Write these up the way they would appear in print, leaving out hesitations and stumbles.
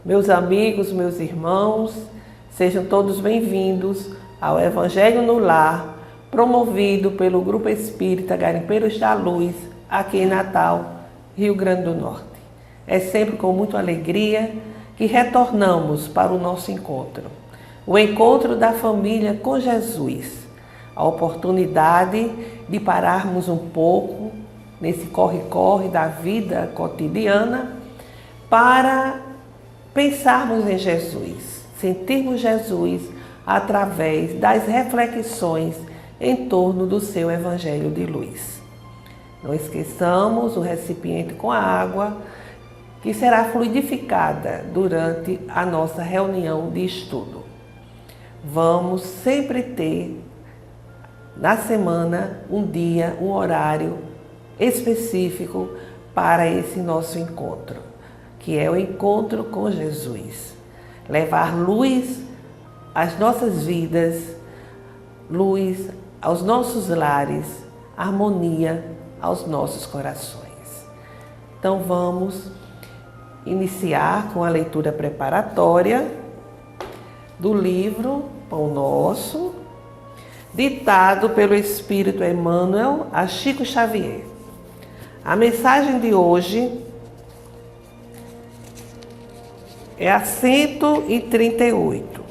Meus amigos, meus irmãos, sejam todos bem-vindos ao Evangelho no Lar, promovido pelo Grupo Espírita Garimpeiros da Luz, aqui em Natal, Rio Grande do Norte. É sempre com muita alegria que retornamos para o nosso encontro. O encontro da família com Jesus. A oportunidade de pararmos um pouco nesse corre-corre da vida cotidiana para pensarmos em Jesus, sentirmos Jesus através das reflexões em torno do seu Evangelho de luz. Não esqueçamos o recipiente com a água que será fluidificada durante a nossa reunião de estudo. Vamos sempre ter na semana um dia, um horário específico para esse nosso encontro, que é o encontro com Jesus. Levar luz às nossas vidas, luz aos nossos lares, harmonia aos nossos corações. Então vamos iniciar com a leitura preparatória do livro Pão Nosso, ditado pelo Espírito Emmanuel a Chico Xavier. A mensagem de hoje é a 138.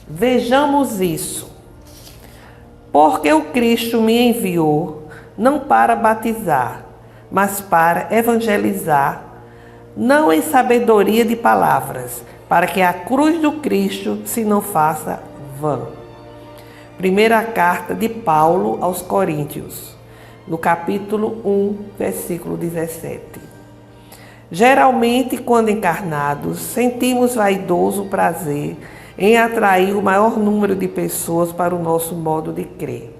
Vejamos isso. Porque o Cristo me enviou, não para batizar, mas para evangelizar, não em sabedoria de palavras, para que a cruz do Cristo se não faça vã. Primeira carta de Paulo aos Coríntios, no capítulo 1, versículo 17. Geralmente, quando encarnados, sentimos vaidoso prazer em atrair o maior número de pessoas para o nosso modo de crer.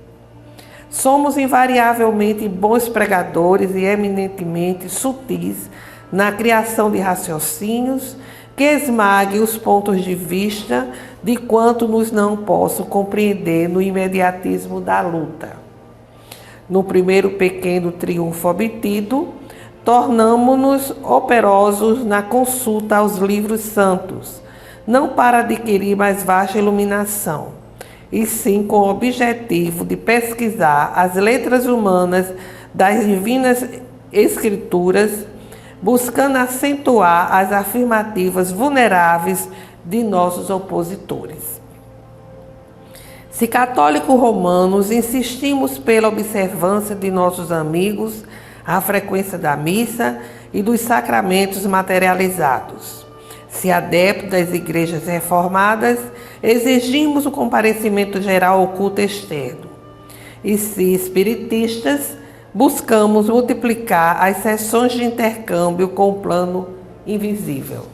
Somos invariavelmente bons pregadores e eminentemente sutis na criação de raciocínios que esmaguem os pontos de vista de quanto nos não posso compreender no imediatismo da luta. No primeiro pequeno triunfo obtido, tornamo-nos operosos na consulta aos livros santos, não para adquirir mais vasta iluminação, e sim com o objetivo de pesquisar as letras humanas das divinas escrituras, buscando acentuar as afirmativas vulneráveis de nossos opositores. Se católicos romanos, insistimos pela observância de nossos amigos, a frequência da missa e dos sacramentos materializados. Se adeptos das igrejas reformadas, exigimos o comparecimento geral ao culto externo. E se espiritistas, buscamos multiplicar as sessões de intercâmbio com o plano invisível.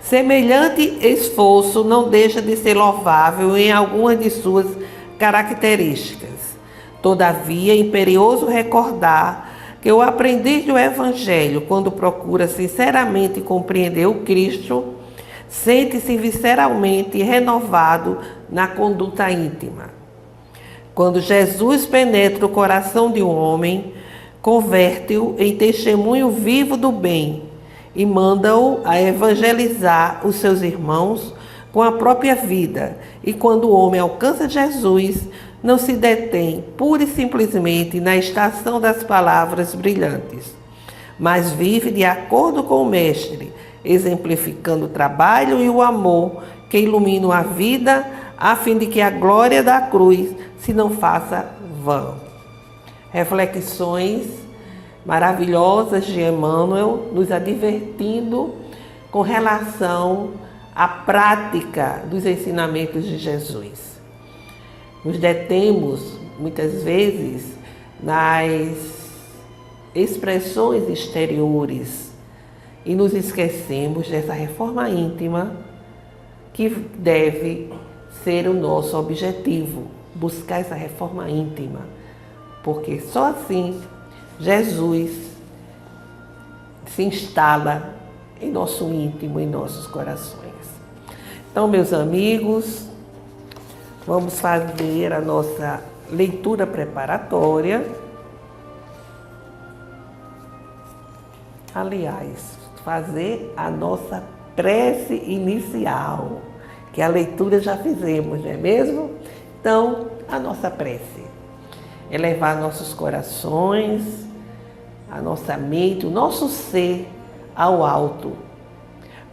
Semelhante esforço não deixa de ser louvável em algumas de suas características. Todavia, é imperioso recordar que o aprendiz do Evangelho, quando procura sinceramente compreender o Cristo, sente-se visceralmente renovado na conduta íntima. Quando Jesus penetra o coração de um homem, converte-o em testemunho vivo do bem e manda-o a evangelizar os seus irmãos com a própria vida. E quando o homem alcança Jesus, não se detém pura e simplesmente na estação das palavras brilhantes, mas vive de acordo com o Mestre, exemplificando o trabalho e o amor que iluminam a vida, a fim de que a glória da cruz se não faça vã. Reflexões maravilhosas de Emmanuel, nos advertindo com relação à prática dos ensinamentos de Jesus. Nos detemos, muitas vezes, nas expressões exteriores e nos esquecemos dessa reforma íntima que deve ser o nosso objetivo, buscar essa reforma íntima, porque só assim Jesus se instala em nosso íntimo, em nossos corações. Então, meus amigos, vamos fazer a nossa leitura preparatória aliás, fazer a nossa prece inicial, que a leitura já fizemos, não é mesmo? Então, a nossa prece é levar nossos corações, a nossa mente, o nosso ser ao alto,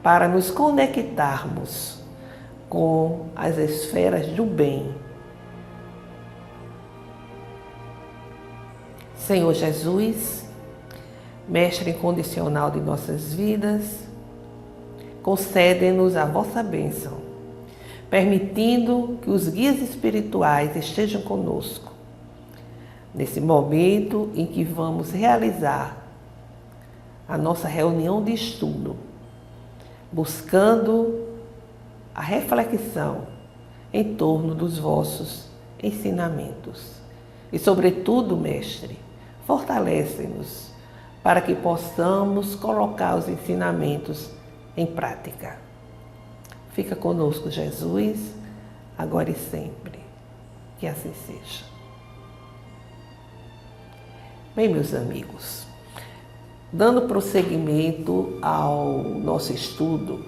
para nos conectarmos com as esferas do bem. Senhor Jesus, Mestre incondicional de nossas vidas, concede-nos a vossa bênção, permitindo que os guias espirituais estejam conosco, nesse momento em que vamos realizar a nossa reunião de estudo, buscando a reflexão em torno dos vossos ensinamentos. E, sobretudo, Mestre, fortalece-nos para que possamos colocar os ensinamentos em prática. Fica conosco, Jesus, agora e sempre. Que assim seja. Bem, meus amigos, dando prosseguimento ao nosso estudo,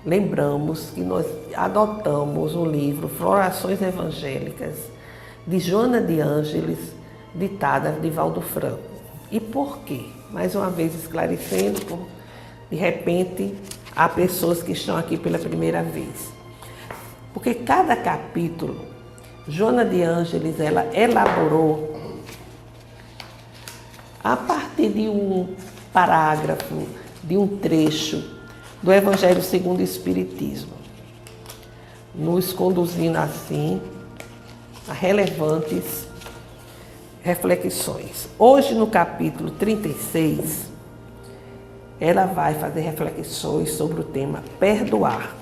lembramos que nós adotamos o livro Florações Evangélicas, de Joana de Ângeles, ditada de Valdo Franco. E por quê? Mais uma vez esclarecendo, de repente, há pessoas que estão aqui pela primeira vez. Porque cada capítulo, Joana de Ângeles, ela elaborou a partir de um parágrafo, de um trecho do Evangelho segundo o Espiritismo, nos conduzindo assim a relevantes reflexões. Hoje, no capítulo 36, ela vai fazer reflexões sobre o tema perdoar.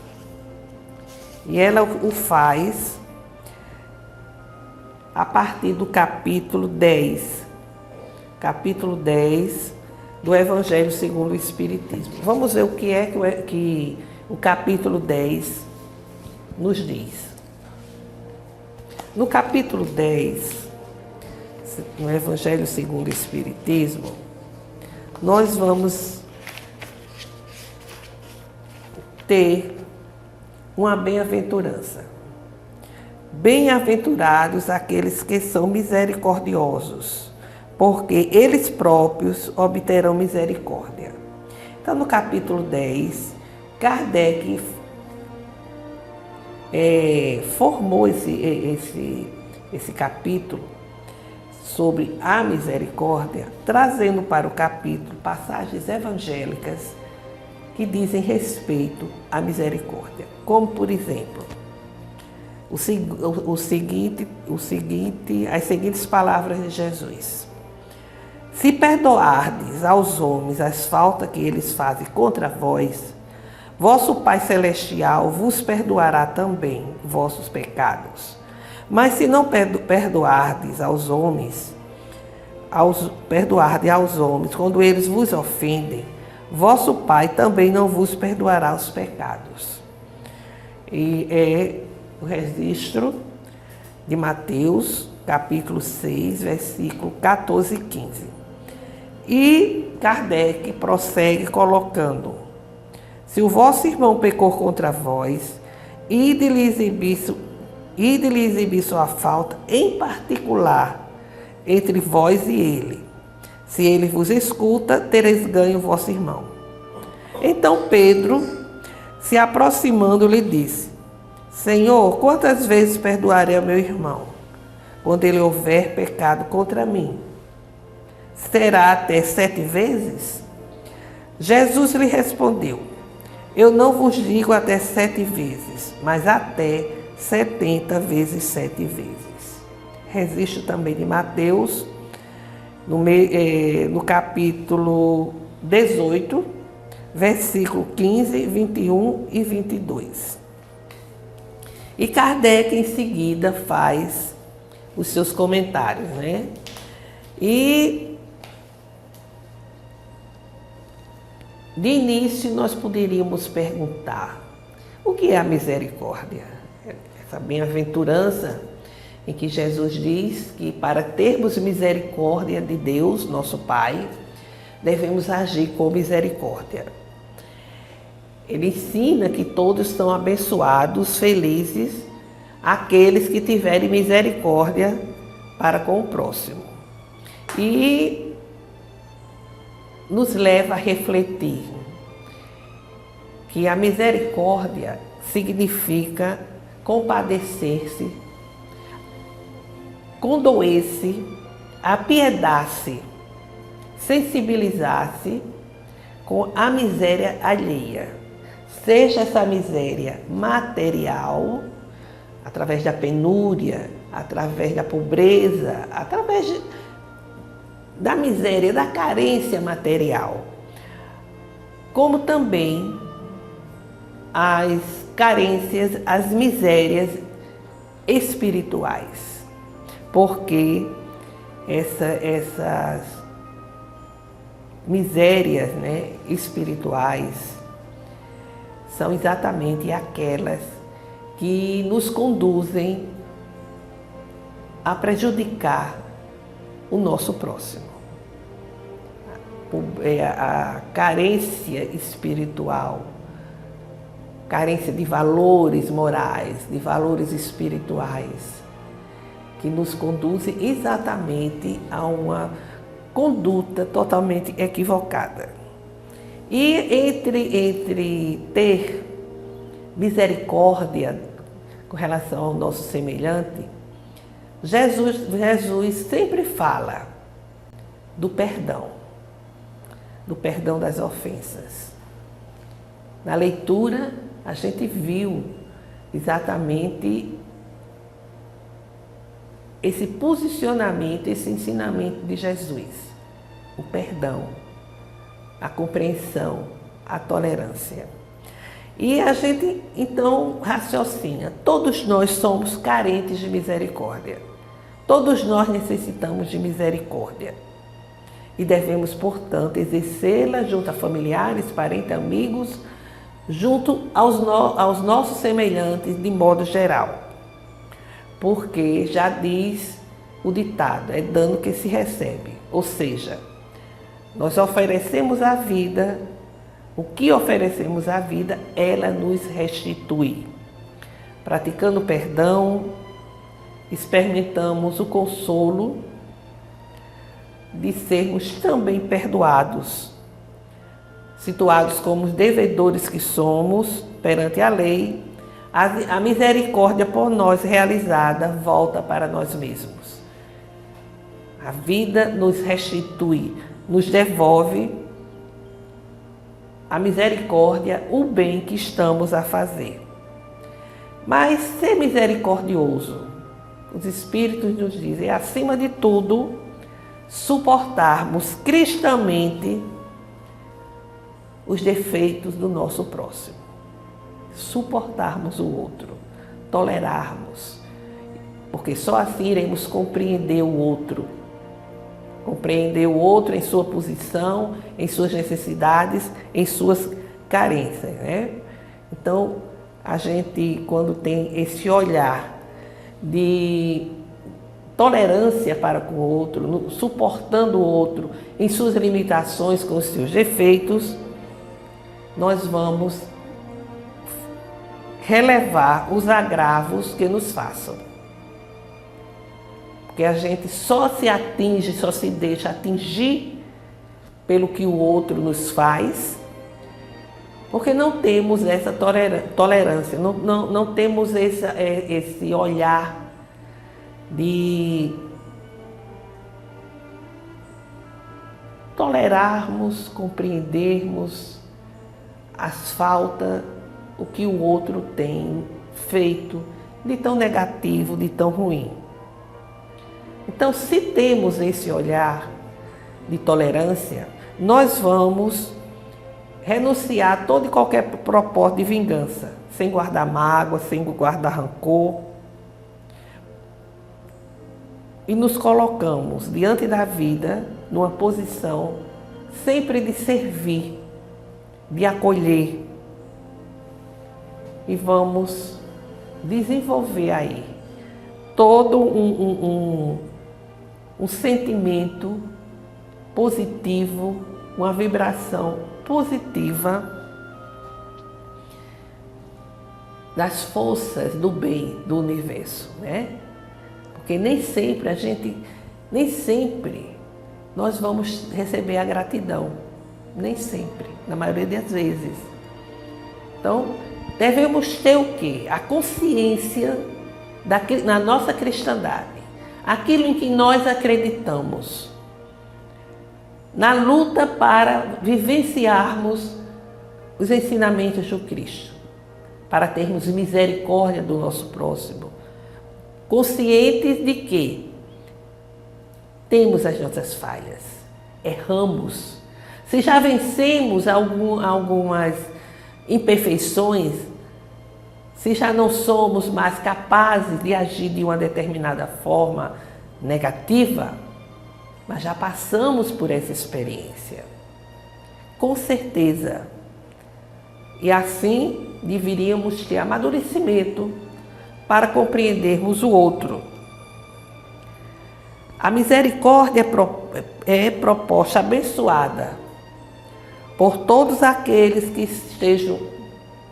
E ela o faz a partir do capítulo 10. Capítulo 10 do Evangelho segundo o Espiritismo. Vamos ver o que é que o capítulo 10 nos diz. No capítulo 10, no Evangelho segundo o Espiritismo, nós vamos ter uma bem-aventurança. Bem-aventurados aqueles que são misericordiosos, porque eles próprios obterão misericórdia. Então, no capítulo 10, Kardec formou esse capítulo sobre a misericórdia, trazendo para o capítulo passagens evangélicas que dizem respeito à misericórdia. Como, por exemplo, as seguintes palavras de Jesus: se perdoardes aos homens as faltas que eles fazem contra vós, vosso Pai Celestial vos perdoará também vossos pecados. Mas se não perdoardes aos homens, quando eles vos ofendem, vosso Pai também não vos perdoará os pecados. E é o registro de Mateus, capítulo 6, versículo 14 e 15. E Kardec prossegue colocando: se o vosso irmão pecou contra vós, ide lhe exibir sua falta, em particular, entre vós e ele. Se ele vos escuta, tereis ganho o vosso irmão. Então Pedro, se aproximando, lhe disse: Senhor, quantas vezes perdoarei ao meu irmão, quando ele houver pecado contra mim? Será até 7 vezes? Jesus lhe respondeu: eu não vos digo até 7 vezes, mas até 70 vezes 7 vezes. Registro também de Mateus, no capítulo 18, versículo 15, 21 e 22. E Kardec, em seguida, faz os seus comentários, né? E, de início, nós poderíamos perguntar: o que é a misericórdia? Essa bem-aventurança em que Jesus diz que para termos misericórdia de Deus, nosso Pai, devemos agir com misericórdia. Ele ensina que todos são abençoados, felizes, aqueles que tiverem misericórdia para com o próximo. E nos leva a refletir que a misericórdia significa compadecer-se, condoer-se, apiedar-se, sensibilizar-se com a miséria alheia. Seja essa miséria material, através da penúria, através da pobreza, através da miséria, da carência material, como também as carências, as misérias espirituais, porque essas misérias, espirituais são exatamente aquelas que nos conduzem a prejudicar o nosso próximo. A carência espiritual, carência de valores morais, de valores espirituais, que nos conduzem exatamente a uma conduta totalmente equivocada. E entre ter misericórdia com relação ao nosso semelhante, Jesus sempre fala do perdão das ofensas. Na leitura, a gente viu exatamente esse posicionamento, esse ensinamento de Jesus. O perdão, a compreensão, a tolerância. E a gente, então, raciocina. Todos nós somos carentes de misericórdia. Todos nós necessitamos de misericórdia. E devemos, portanto, exercê-la junto a familiares, parentes, amigos, junto aos nossos semelhantes, de modo geral. Porque já diz o ditado, é dano que se recebe. Ou seja, nós oferecemos a vida, o que oferecemos à vida, ela nos restitui. Praticando perdão, experimentamos o consolo de sermos também perdoados, situados como os devedores que somos perante a lei. A misericórdia por nós realizada volta para nós mesmos. A vida nos restitui, nos devolve a misericórdia, o bem que estamos a fazer. Mas ser misericordioso, os Espíritos nos dizem, é acima de tudo suportarmos cristamente os defeitos do nosso próximo. Suportarmos o outro, tolerarmos, porque só assim iremos compreender o outro em sua posição, em suas necessidades, em suas carências, Então, a gente, quando tem esse olhar de tolerância para com o outro, suportando o outro em suas limitações, com os seus defeitos, nós vamos relevar os agravos que nos façam. Porque a gente só se deixa atingir pelo que o outro nos faz, porque não temos essa tolerância, não temos esse olhar de tolerarmos, compreendermos as faltas, o que o outro tem feito de tão negativo, de tão ruim. Então, se temos esse olhar de tolerância, nós vamos renunciar a todo e qualquer propósito de vingança, sem guardar mágoa, sem guardar rancor. E nos colocamos diante da vida numa posição sempre de servir, de acolher. E vamos desenvolver aí todo um sentimento positivo uma vibração positiva das forças do bem do universo, né? Porque nem sempre nós vamos receber a gratidão, nem sempre, na maioria das vezes. Então, devemos ter o quê? A consciência na nossa cristandade, aquilo em que nós acreditamos, na luta para vivenciarmos os ensinamentos do Cristo, para termos misericórdia do nosso próximo, conscientes de que temos as nossas falhas, erramos. Se já vencemos algumas imperfeições, se já não somos mais capazes de agir de uma determinada forma negativa, mas já passamos por essa experiência, com certeza. E assim deveríamos ter amadurecimento para compreendermos o outro. A misericórdia é proposta abençoada por todos aqueles que estejam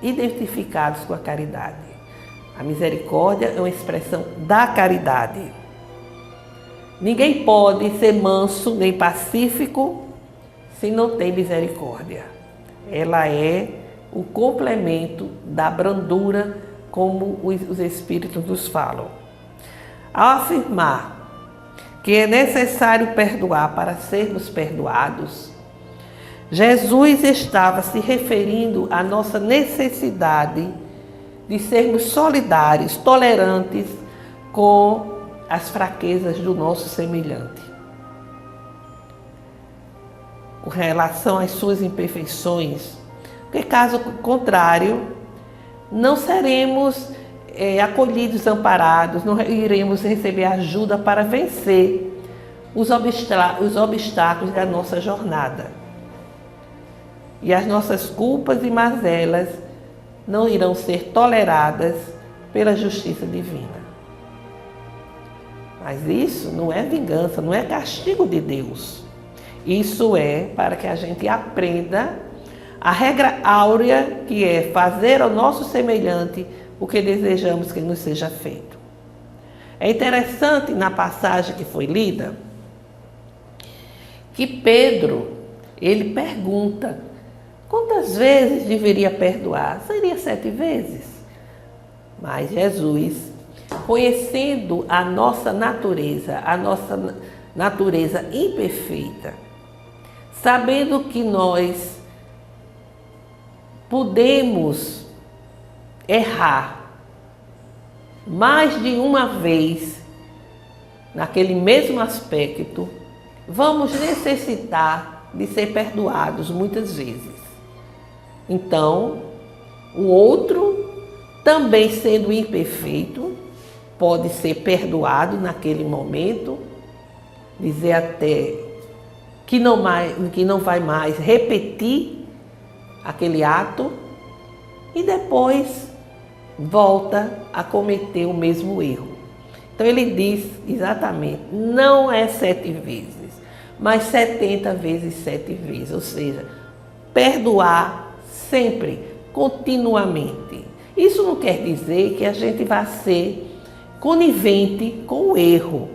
identificados com a caridade. A misericórdia é uma expressão da caridade. Ninguém pode ser manso nem pacífico se não tem misericórdia. Ela é o complemento da brandura, como os Espíritos nos falam. Ao afirmar que é necessário perdoar para sermos perdoados, Jesus estava se referindo à nossa necessidade de sermos solidários, tolerantes com as fraquezas do nosso semelhante. Com relação às suas imperfeições, porque caso contrário, não seremos acolhidos, amparados, não iremos receber ajuda para vencer os obstáculos da nossa jornada. E as nossas culpas e mazelas não irão ser toleradas pela justiça divina. Mas isso não é vingança, não é castigo de Deus. Isso é para que a gente aprenda a regra áurea, que é fazer ao nosso semelhante o que desejamos que nos seja feito. É interessante na passagem que foi lida que Pedro, ele pergunta: quantas vezes deveria perdoar? Seria 7 vezes. Mas Jesus, conhecendo a nossa natureza imperfeita, sabendo que nós podemos errar mais de uma vez naquele mesmo aspecto, vamos necessitar de ser perdoados muitas vezes. Então, o outro, também sendo imperfeito, pode ser perdoado naquele momento, dizer até que não vai mais repetir aquele ato e depois volta a cometer o mesmo erro. Então ele diz exatamente, não é 7 vezes, mas 70 vezes 7 vezes, ou seja, perdoar sempre, continuamente. Isso não quer dizer que a gente vai ser conivente com o erro,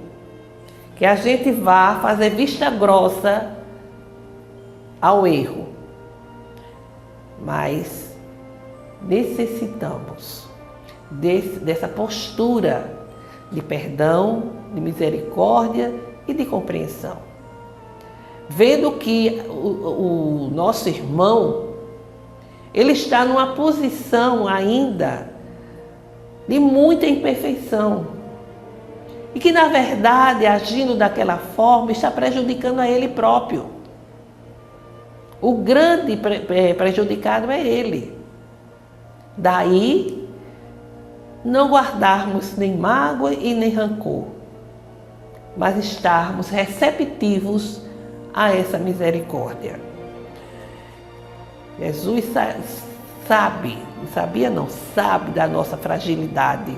que a gente vá fazer vista grossa ao erro, mas necessitamos dessa postura de perdão, de misericórdia e de compreensão. Vendo que o nosso irmão, ele está numa posição ainda de muita imperfeição e que, na verdade, agindo daquela forma, está prejudicando a ele próprio. O grande prejudicado é ele. Daí, não guardarmos nem mágoa e nem rancor, mas estarmos receptivos a essa misericórdia. Jesus sabe da nossa fragilidade,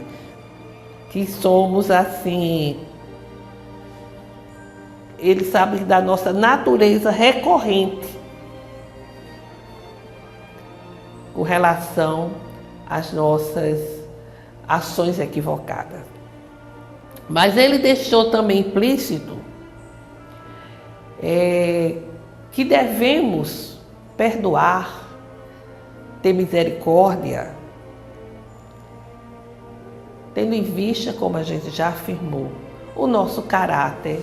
que somos assim, ele sabe da nossa natureza recorrente com relação às nossas ações equivocadas. Mas ele deixou também implícito que devemos perdoar, ter misericórdia, tendo em vista, como a gente já afirmou, o nosso caráter,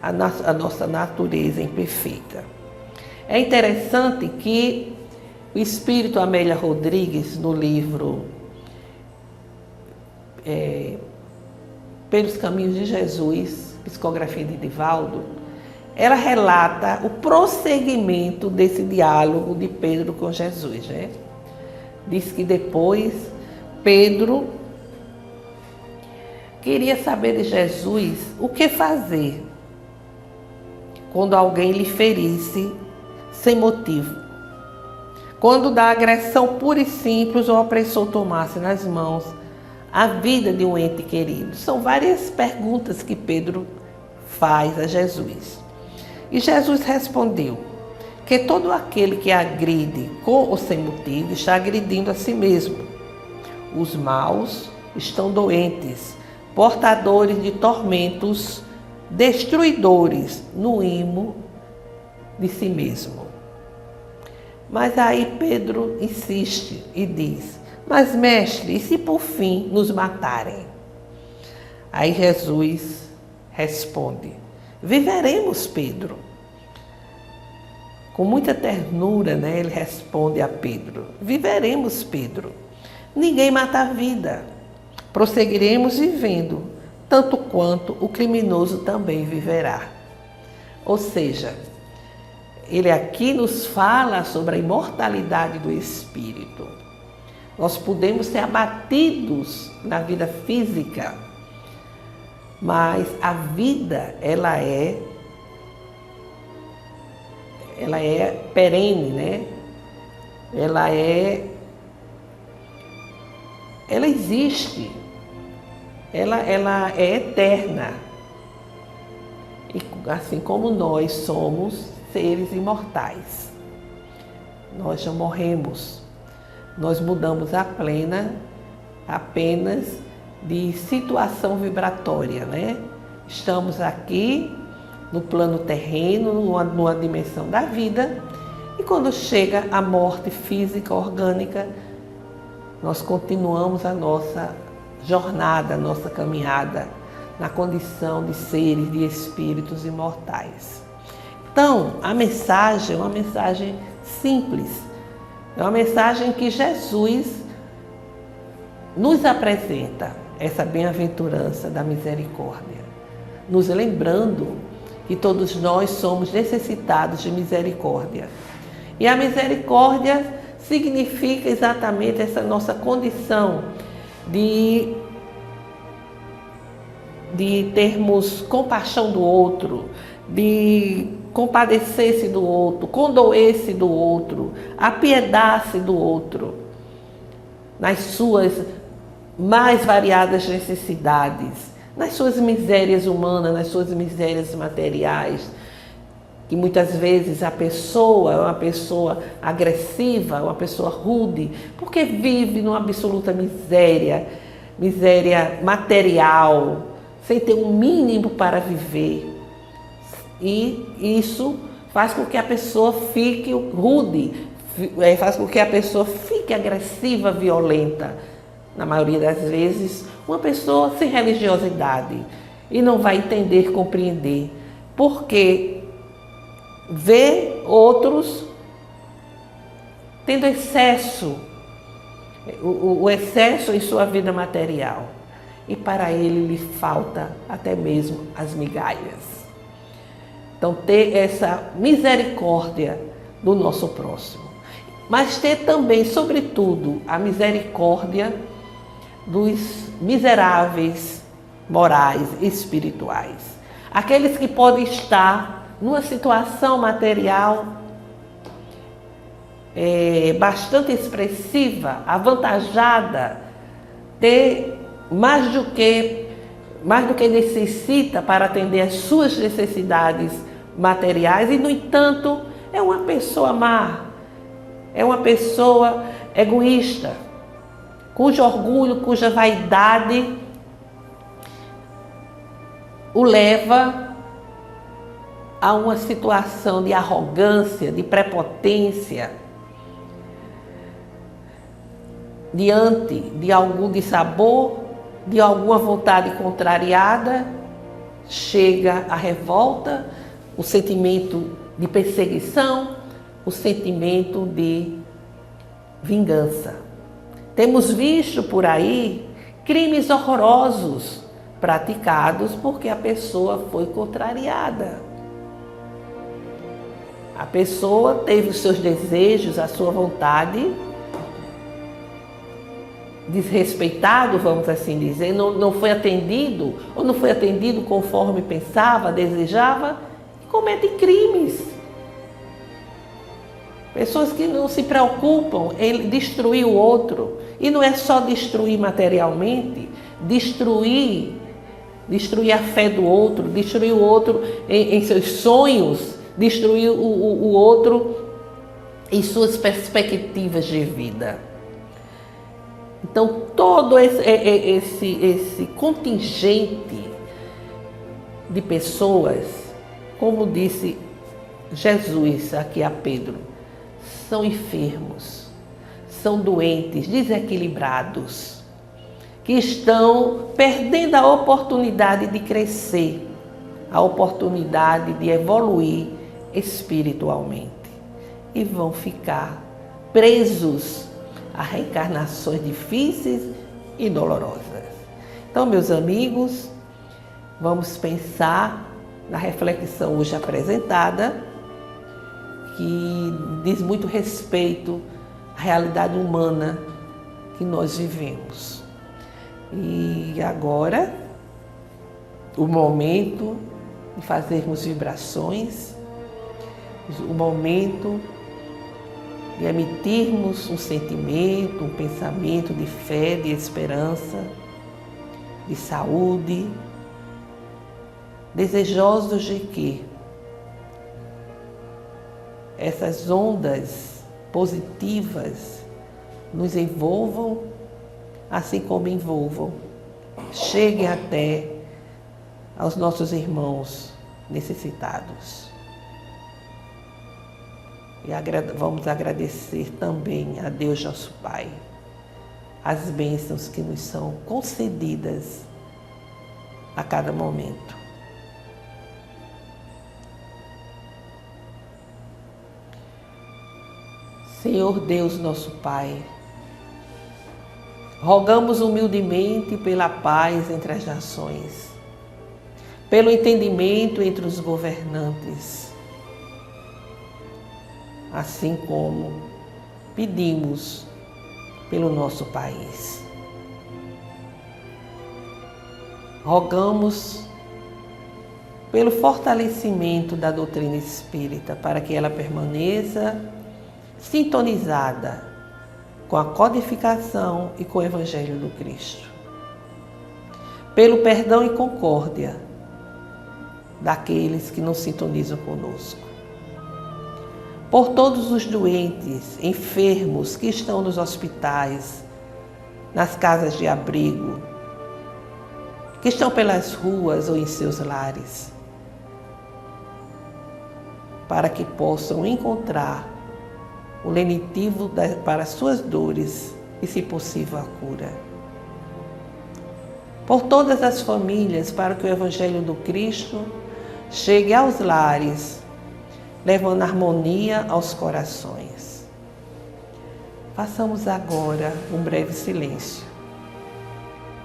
a nossa natureza imperfeita. É interessante que o espírito Amélia Rodrigues, no livro Pelos Caminhos de Jesus, Psicografia de Divaldo, ela relata o prosseguimento desse diálogo de Pedro com Jesus, né? Diz que depois Pedro queria saber de Jesus o que fazer quando alguém lhe ferisse sem motivo. Quando da agressão pura e simples o opressor tomasse nas mãos a vida de um ente querido. São várias perguntas que Pedro faz a Jesus. E Jesus respondeu que todo aquele que agride com ou sem motivo está agredindo a si mesmo. Os maus estão doentes, portadores de tormentos destruidores no imo de si mesmo. Mas aí Pedro insiste e diz: mas mestre, e se por fim nos matarem? Aí Jesus responde: viveremos, Pedro. Com muita ternura, né, ele responde a Pedro: viveremos, Pedro. Ninguém mata a vida. Prosseguiremos vivendo, tanto quanto o criminoso também viverá. Ou seja, ele aqui nos fala sobre a imortalidade do espírito. Nós podemos ser abatidos na vida física, mas a vida, ela é perene, né? Ela existe, ela é eterna. E assim como nós somos seres imortais, nós já morremos, nós mudamos apenas de situação vibratória, né? Estamos aqui no plano terreno, numa dimensão da vida, e quando chega a morte física, orgânica, nós continuamos a nossa jornada, a nossa caminhada na condição de seres, de espíritos imortais. Então, a mensagem é uma mensagem simples, é uma mensagem que Jesus nos apresenta, essa bem-aventurança da misericórdia, nos lembrando que todos nós somos necessitados de misericórdia. E a misericórdia significa exatamente essa nossa condição de termos compaixão do outro, de compadecer-se do outro, condoer-se do outro, apiedar-se do outro, nas suas mais variadas necessidades, nas suas misérias humanas, nas suas misérias materiais, que muitas vezes a pessoa é uma pessoa agressiva, uma pessoa rude, porque vive numa absoluta miséria material, sem ter um mínimo para viver. E isso faz com que a pessoa fique rude, faz com que a pessoa fique agressiva, violenta. Na maioria das vezes, uma pessoa sem religiosidade e não vai entender, compreender, porque vê outros tendo excesso, o excesso em sua vida material, e para ele lhe falta até mesmo as migalhas. Então, ter essa misericórdia do nosso próximo, mas ter também, sobretudo, a misericórdia dos miseráveis morais e espirituais. Aqueles que podem estar numa situação material bastante expressiva, avantajada, ter mais do que mais do que necessita para atender às suas necessidades materiais e, no entanto, é uma pessoa má, é uma pessoa egoísta, cujo orgulho, cuja vaidade o leva a uma situação de arrogância, de prepotência, diante de algum dissabor, de alguma vontade contrariada, chega a revolta, o sentimento de perseguição, o sentimento de vingança. Temos visto por aí crimes horrorosos praticados porque a pessoa foi contrariada. A pessoa teve os seus desejos, a sua vontade desrespeitado, vamos assim dizer, não foi atendido, ou não foi atendido conforme pensava, desejava, e cometem crimes. Pessoas que não se preocupam em destruir o outro, e não é só destruir materialmente, destruir a fé do outro, destruir o outro em seus sonhos, destruir o outro em suas perspectivas de vida. Então, todo esse contingente de pessoas, como disse Jesus aqui a Pedro, são enfermos, são doentes, desequilibrados, que estão perdendo a oportunidade de crescer, a oportunidade de evoluir espiritualmente e vão ficar presos a reencarnações difíceis e dolorosas. Então, meus amigos, vamos pensar na reflexão hoje apresentada, que diz muito respeito à realidade humana que nós vivemos. E agora, o momento de fazermos vibrações, o momento de emitirmos um sentimento, um pensamento de fé, de esperança, de saúde, desejosos de que essas ondas positivas nos envolvam, assim como envolvam, cheguem até aos nossos irmãos necessitados. E vamos agradecer também a Deus nosso Pai, as bênçãos que nos são concedidas a cada momento. Senhor Deus nosso Pai, rogamos humildemente pela paz entre as nações, pelo entendimento entre os governantes, assim como pedimos pelo nosso país. Rogamos pelo fortalecimento da doutrina espírita, para que ela permaneça sintonizada com a codificação e com o Evangelho do Cristo. Pelo perdão e concórdia daqueles que não sintonizam conosco. Por todos os doentes, enfermos que estão nos hospitais, nas casas de abrigo, que estão pelas ruas ou em seus lares, para que possam encontrar o lenitivo para suas dores e, se possível, a cura. Por todas as famílias, para que o Evangelho do Cristo chegue aos lares, levando harmonia aos corações. Façamos agora um breve silêncio,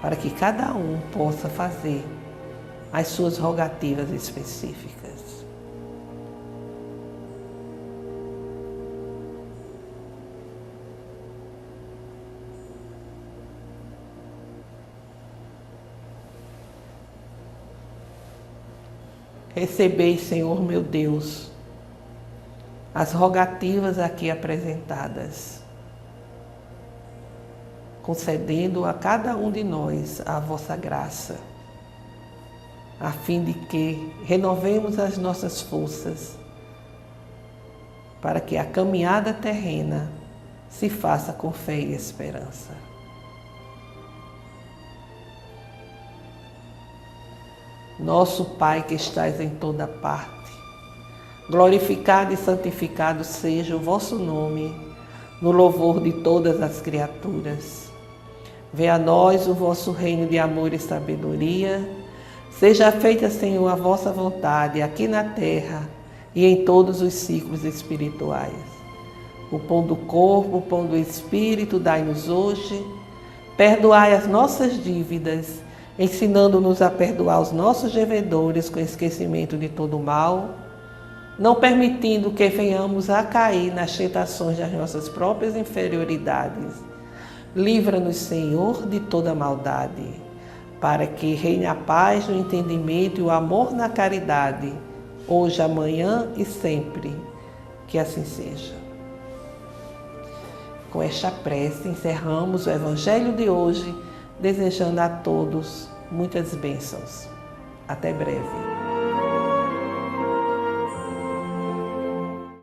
para que cada um possa fazer as suas rogativas específicas. Recebei, Senhor meu Deus, as rogativas aqui apresentadas, concedendo a cada um de nós a vossa graça, a fim de que renovemos as nossas forças, para que a caminhada terrena se faça com fé e esperança. Nosso Pai que estais em toda parte, glorificado e santificado seja o vosso nome, no louvor de todas as criaturas. Venha a nós o vosso reino de amor e sabedoria. Seja feita, Senhor, a vossa vontade, aqui na terra e em todos os ciclos espirituais. O pão do corpo, o pão do espírito, dai-nos hoje. Perdoai as nossas dívidas, ensinando-nos a perdoar os nossos devedores com esquecimento de todo o mal, não permitindo que venhamos a cair nas tentações das nossas próprias inferioridades. Livra-nos, Senhor, de toda maldade, para que reine a paz no entendimento e o amor na caridade, hoje, amanhã e sempre. Que assim seja. Com esta prece, encerramos o Evangelho de hoje, desejando a todos muitas bênçãos. Até breve.